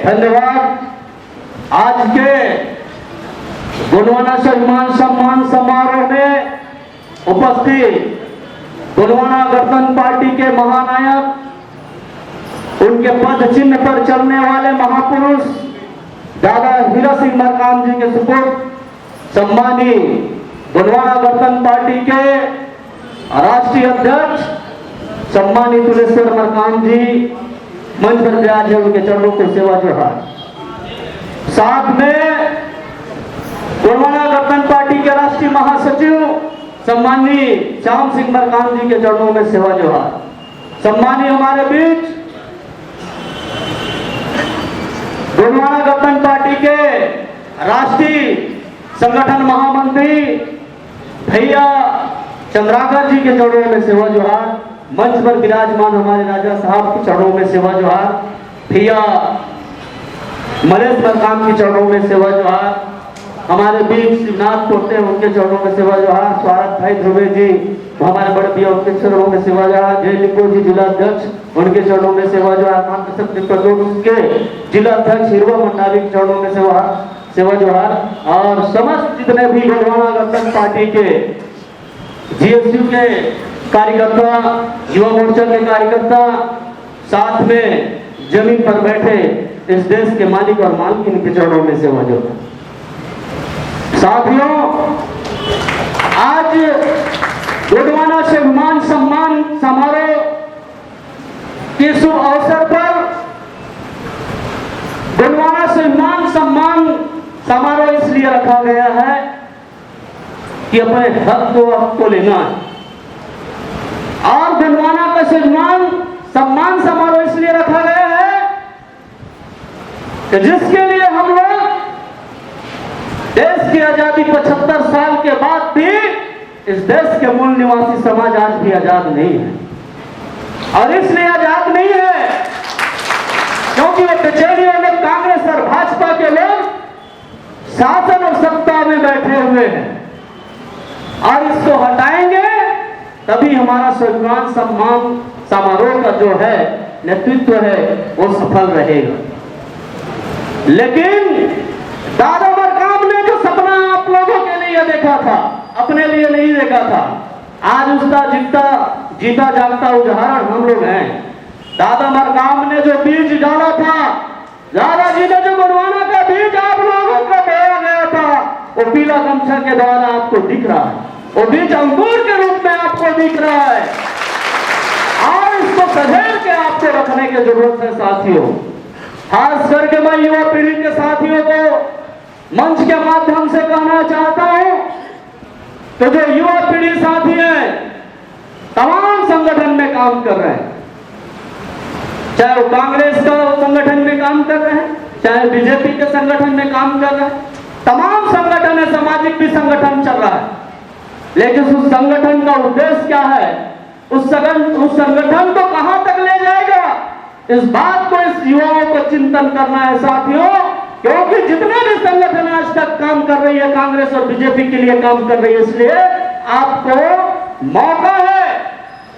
धन्यवाद। आज के गोंडवाना स्वाभिमान सम्मान समारोह में उपस्थित गोंडवाना गणतंत्र पार्टी के महानायक, उनके पद चिन्ह पर चलने वाले महापुरुष दादा हीरा सिंह मरकाम जी के सुपुत्र सम्मानी गोंडवाना गणतंत्र पार्टी के राष्ट्रीय अध्यक्ष सम्मानी तुलेश्वर मरकाम जी मंच पर विराज है, उनके चरणों को सेवा जोहार। साथ में गोंडवाना गणतंत्र पार्टी के राष्ट्रीय महासचिव सम्मानी श्याम सिंह मरकाम जी के चरणों में सेवा जोहार। सम्मानी हमारे बीच गोंडवाना गणतंत्र पार्टी के राष्ट्रीय संगठन महामंत्री भैया चंद्राकर जी के चरणों में सेवा जोहार। मंच पर विराजमान हमारे राजा साहब के चरणों में सेवा जोहार। भैया मलेश मरकाम के चरणों में सेवा जोहार। हमारे बीच शिवनाथ पोते उनके चरणों में सेवा जोहार। स्वागत भाई ध्रुवे जी हमारे बड़े भैया उनके चरणों में सेवा जोहार। जय लिंगो जी जिला अध्यक्ष उनके चरणों में सेवा जोहार। उनके जिला अध्यक्ष हिरवा मंडाली के चरणों में सेवा जोहार। और समस्त जितने भी गोंडवाना गणतंत्र पार्टी के जीएसयू के कार्यकर्ता, युवा मोर्चा के कार्यकर्ता, साथ में जमीन पर बैठे इस देश के मालिक और मालकिन के चरणों में सेवा जोहार। साथियों, आज गोंडवाना स्वाभिमान सम्मान समारोह के शुभ अवसर पर गोंडवाना स्वाभिमान सम्मान समारोह इसलिए रखा गया है कि अपने हक को लेना है। और गोंडवाना का स्वाभिमान सम्मान समारोह इसलिए रखा गया है कि जिसके लिए हम लोग देश की आजादी 75 साल के बाद भी इस देश के मूल निवासी समाज आज भी आजाद नहीं है। और इसलिए आजाद नहीं है क्योंकि वो कचहरियों में कांग्रेस और भाजपा के लोग शासन और सत्ता में बैठे हुए हैं। और इसको हटाएंगे तभी हमारा स्वाभिमान सम्मान समारोह का जो है नेतृत्व है वो सफल रहेगा। लेकिन दादा मरकाम ने जो सपना आप लोगों के लिए देखा था, अपने लिए नहीं देखा था, आज उसका जीता जागता उदाहरण हम लोग हैं। दादा मरकाम ने जो बीज डाला था, दादाजी ने जो गोंडवाना का बीज आप लोगों को बोया गया था, वो पीला गमछा के द्वारा आपको दिख रहा है। वो बीज अंकुर के रूप में आपको दिख रहा है और इसको सहेज के आपको रखने की जरूरत है। साथियों, खास करके मैं युवा पीढ़ी के साथियों को मंच के माध्यम से कहना चाहता हूं तो जो युवा पीढ़ी साथी है तमाम संगठन में काम कर रहे हैं, चाहे वो कांग्रेस का संगठन में काम कर रहे हैं, चाहे बीजेपी के संगठन में काम कर रहे हैं, तमाम संगठन है, सामाजिक भी संगठन चल रहा है। लेकिन उस संगठन का उद्देश्य क्या है, उस संगठन को कहां तक ले जाएगा, इस बात को इस युवाओं को चिंतन करना है साथियों। क्योंकि जितने भी संगठन आज तक काम कर रही है, कांग्रेस और बीजेपी के लिए काम कर रही है, इसलिए आपको मौका है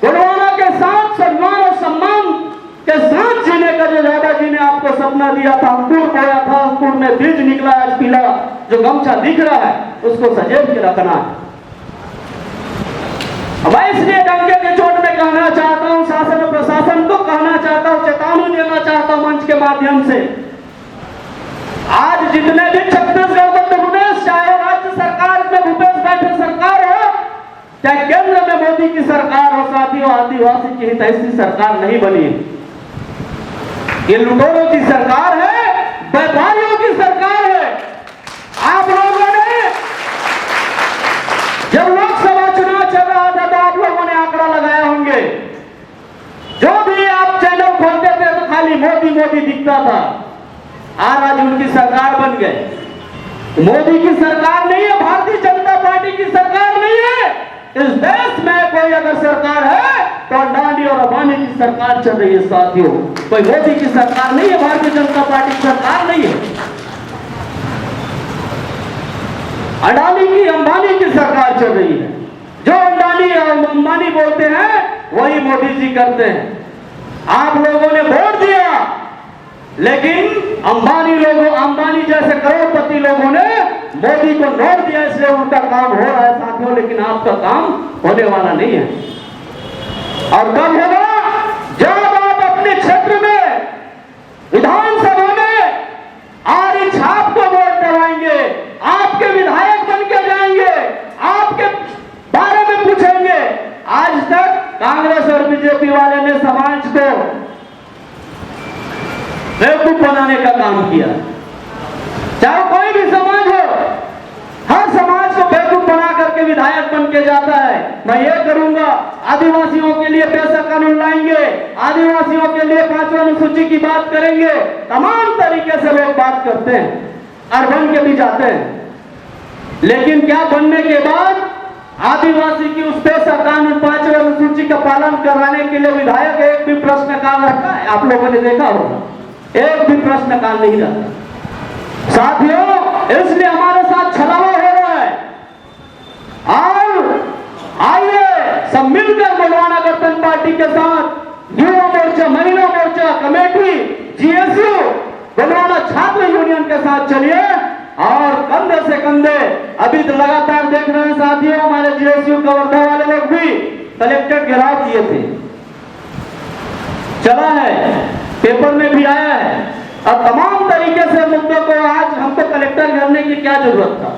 गोंडवाना के साथ सम्मान और सम्मान के साथ जीने का। जो दादाजी ने आपको सपना दिया था, अंकुर बोया था, अंकुर में बीज निकला, आज पीला जो गमछा दिख रहा है उसको सजेब के रखना है। मैं इसलिए डंके के चोट में कहना चाहता हूं, शासन और प्रशासन को कहना चाहता हूं, चेतावनी देना चाहता हूं मंच के माध्यम से। आज जितने भी छत्तीसगढ़ मध्य प्रदेश, चाहे राज्य सरकार में भूपेश बैठे सरकार हो, चाहे केंद्र में मोदी की सरकार हो, साथियों आदिवासी की हितैषी सरकार नहीं बनी। ये लुटेरों की सरकार है, व्यापारियों की सरकार है। आप लोगों ने जब लोकसभा चुनाव चल रहा था तो आप लोगों ने आंकड़ा लगाया होंगे, जो भी आप चैनल खोलते थे तो खाली मोदी मोदी दिखता था। आज उनकी सरकार बन गए। मोदी की सरकार नहीं है, भारतीय जनता पार्टी की सरकार नहीं है। इस देश में कोई अगर सरकार है तो अडानी और अंबानी की सरकार चल रही है साथियों। कोई मोदी की सरकार नहीं है, भारतीय जनता पार्टी की सरकार नहीं है। अडानी की अंबानी की सरकार चल रही है। जो अडानी और अंबानी बोलते हैं वही मोदी जी करते हैं। आप लोगों ने वोट दिया, लेकिन अंबानी जैसे करोड़पति लोगों ने मोदी को नोट दिया, इसलिए उनका काम हो रहा है साथियों, लेकिन आपका काम होने वाला नहीं है। और कब होगा? जब आप अपने क्षेत्र में विधानसभा में आरी छाप को वोट डलवाएंगे, आपके विधायक बन के जाएंगे, आपके बारे में पूछेंगे। आज तक कांग्रेस और बीजेपी वाले ने समाज को बेवकूफ बनाने का काम किया, चाहे कोई भी समाज हो, हर समाज को बेवकूफ बना करके विधायक बन के जाता है। मैं ये करूंगा, आदिवासियों के लिए पैसा कानून लाएंगे, आदिवासियों के लिए 5वीं अनुसूची की बात करेंगे, तमाम तरीके से लोग बात करते हैं और बन के भी जाते हैं। लेकिन क्या बनने के बाद आदिवासी की उस पैसा कानून 5वीं अनुसूची का पालन कराने के लिए विधायक एक भी प्रश्न काल रखा है? आप लोगों ने देखा होगा, एक भी प्रश्न काल नहीं रखा साथियों। इसलिए हमारे साथ छलावा हो रहा है। और आइए सब मिलकर गोंडवाना गणतंत्र पार्टी के साथ युवा मोर्चा, महिला मोर्चा कमेटी, जीएसयू, गोंडवाना छात्र यूनियन के साथ चलिए और कंधे से कंधे। अभी तो लगातार देख रहे हैं साथियों, हमारे जीएसयू कवर्धा वाले लोग भी कलेक्टर घेराव किए थे, चला है, पेपर में भी आया है। और तमाम तरीके से मुद्दों को आज हमको कलेक्टर घेरने की क्या जरूरत था?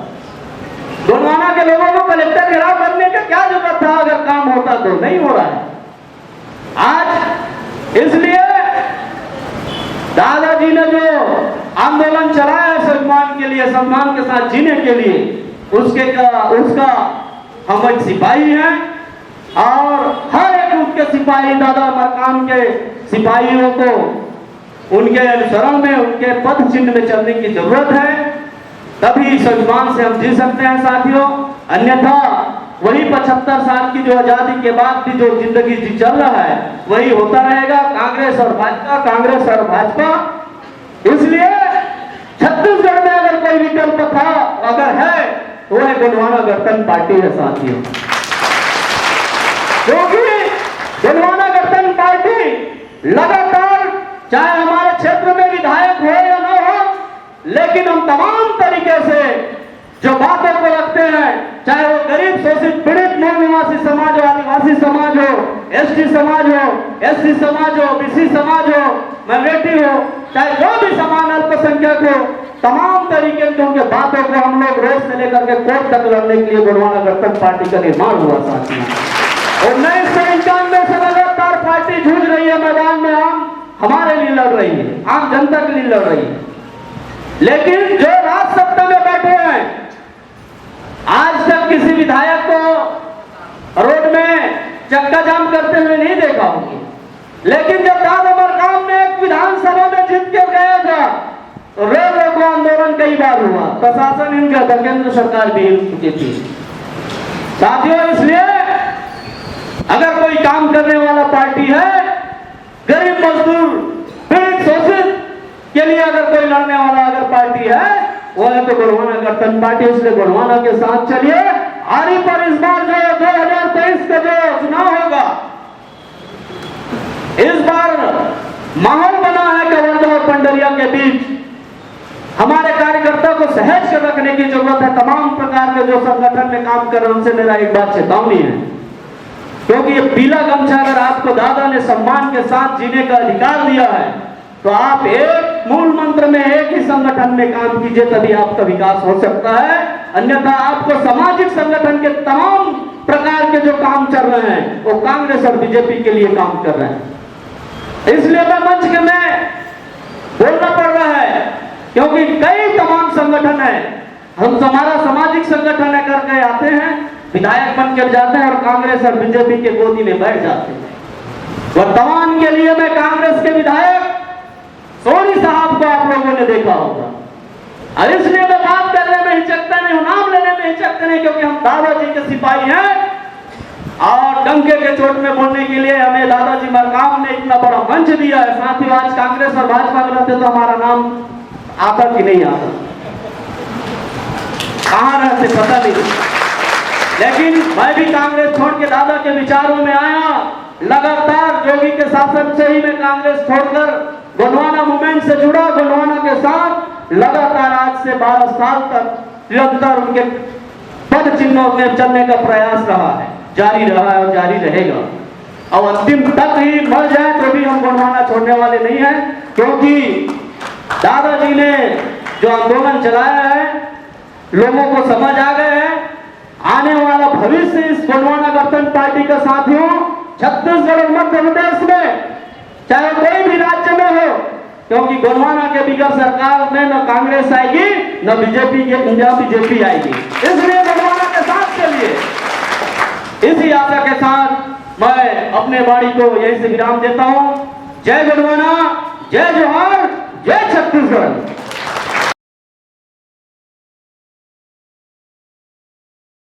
गोंडवाना के लोगों को कलेक्टर घेराव करने का क्या जरूरत था? अगर काम होता तो नहीं हो रहा है आज। इसलिए दादाजी ने जो आंदोलन चलाया सम्मान के लिए, सम्मान के साथ जीने के लिए, उसका हम एक सिपाही हैं और हर एक उनके सिपाही, दादा मरकाम के सिपाहियों को उनके अनुसरण में, उनके पथ चिन्ह में चलने की जरूरत है, तभी सम्मान से हम जी सकते हैं साथियों। अन्यथा वही 75 साल की जो आजादी के बाद भी जो जिंदगी जी चल रहा है वही होता रहेगा, कांग्रेस और भाजपा, कांग्रेस और भाजपा। इसलिए छत्तीसगढ़ में अगर कोई विकल्प था, अगर है, तो वह गोंडवाना गणतंत्र पार्टी है साथियों। क्योंकि गोंडवाना गणतंत्र पार्टी लगातार, चाहे हमारे क्षेत्र में विधायक हो या न हो, लेकिन हम तमाम तरीके से जो बातों को रखते हैं, चाहे वो गरीब, शोषित, पीड़ित, मूल निवासी समाज हो, आदिवासी समाज हो, एसटी समाज हो, एससी समाज हो, बीसी समाज हो, माइनॉरिटी हो, चाहे जो भी समान अल्पसंख्यक हो, तमाम तरीके की उनके बातों को हम लोग रोज से लेकर के कोर्ट तक लड़ने के लिए गोंडवाना गणतंत्र पार्टी का निर्माण हुआ साथियों। और 1991 से लगातार पार्टी जूझ रही है मैदान में, हमारे लिए लड़ रही है, आम जनता के लिए लड़ रही है। लेकिन जो राज सत्ता में बैठे हैं, आज तक किसी विधायक को रोड में चक्का जाम करते हुए नहीं देखा होगा। लेकिन जब दादा मरकाम ने एक विधानसभा में जीत के गया था, तो रेल रोको आंदोलन कई बार हुआ, प्रशासन इनका था, केंद्र सरकार भी हिल चुकी थी साथियों। इसलिए अगर कोई काम करने वाला पार्टी है, गरीब, मजदूर, पीड़ित, शोषित के लिए अगर कोई लड़ने वाला अगर पार्टी है, वो है तो गोंडवाना गणतंत्र पार्टी। इसलिए गोंडवाना के साथ चलिए। आरी पर इस बार जो 2023 का जो चुनाव होगा, इस बार माहौल बना है कवर्धा और पंडरिया के बीच। हमारे कार्यकर्ता को सहज कर रखने की जरूरत है। तमाम प्रकार के जो संगठन में काम कर रहे हैं, उनसे मेरा एक बात चेतावनी है, क्योंकि ये पीला गमछा अगर आपको दादा ने सम्मान के साथ जीने का अधिकार दिया है, तो आप एक मूल मंत्र में, एक ही संगठन में काम कीजिए, तभी आपका विकास हो सकता है। अन्यथा आपको सामाजिक संगठन के तमाम प्रकार के जो काम चल रहे हैं, वो कांग्रेस और बीजेपी के लिए काम कर रहे हैं। इसलिए मैं मंच के में बोलना पड़ रहा है, क्योंकि कई तमाम संगठन है, हम हमारा सामाजिक संगठन है करके आते हैं, विधायक बनकर जाते हैं और कांग्रेस और बीजेपी के गोदी में बैठ जाते हैं। वर्तमान के लिए मैं कांग्रेस के विधायक सोनी साहब को आप लोगों ने देखा होगा, और इसलिए मैं बात करने में हिचकता नहीं हूं, नाम लेने में हिचकता नहीं, क्योंकि हम दादाजी के सिपाही हैं। और डंके के चोट में बोलने के लिए हमें दादाजी मरकाम ने इतना बड़ा मंच दिया है। साथियों, आज कांग्रेस और भाजपा में रहते तो हमारा नाम आता कि नहीं आता, कहां रहते पता नहीं। लेकिन मैं भी कांग्रेस छोड़ के दादा के विचारों में आया। लगातार योगी के शासन से ही मैं कांग्रेस छोड़कर गोंडवाना मूवमेंट से जुड़ा, गोंडवाना के साथ लगातार आज से 12 साल तक निरंतर उनके पद चिन्हों में चलने का प्रयास रहा है, जारी रहा है और जारी रहेगा। और अंतिम तक ही मर जाए तो भी हम गोंडवाना छोड़ने वाले नहीं हैं, क्योंकि दादाजी ने जो आंदोलन चलाया है लोगों को समझ आ गए है। आने वाला भविष्य इस गोंडवाना गणतंत्र पार्टी का साथियों छत्तीसगढ़ और मध्य प्रदेश में चाहे कोई भी राज्य में हो, क्योंकि गोंडवाना के बिगड़ सरकार में न कांग्रेस आएगी न बीजेपी आएगी। इसलिए गोंडवाना के साथ चलिए। इसी आशा के साथ मैं अपने वाणी को यहीं से विराम देता हूं। जय गोंडवाना, जय जोहार, जय छत्तीसगढ़।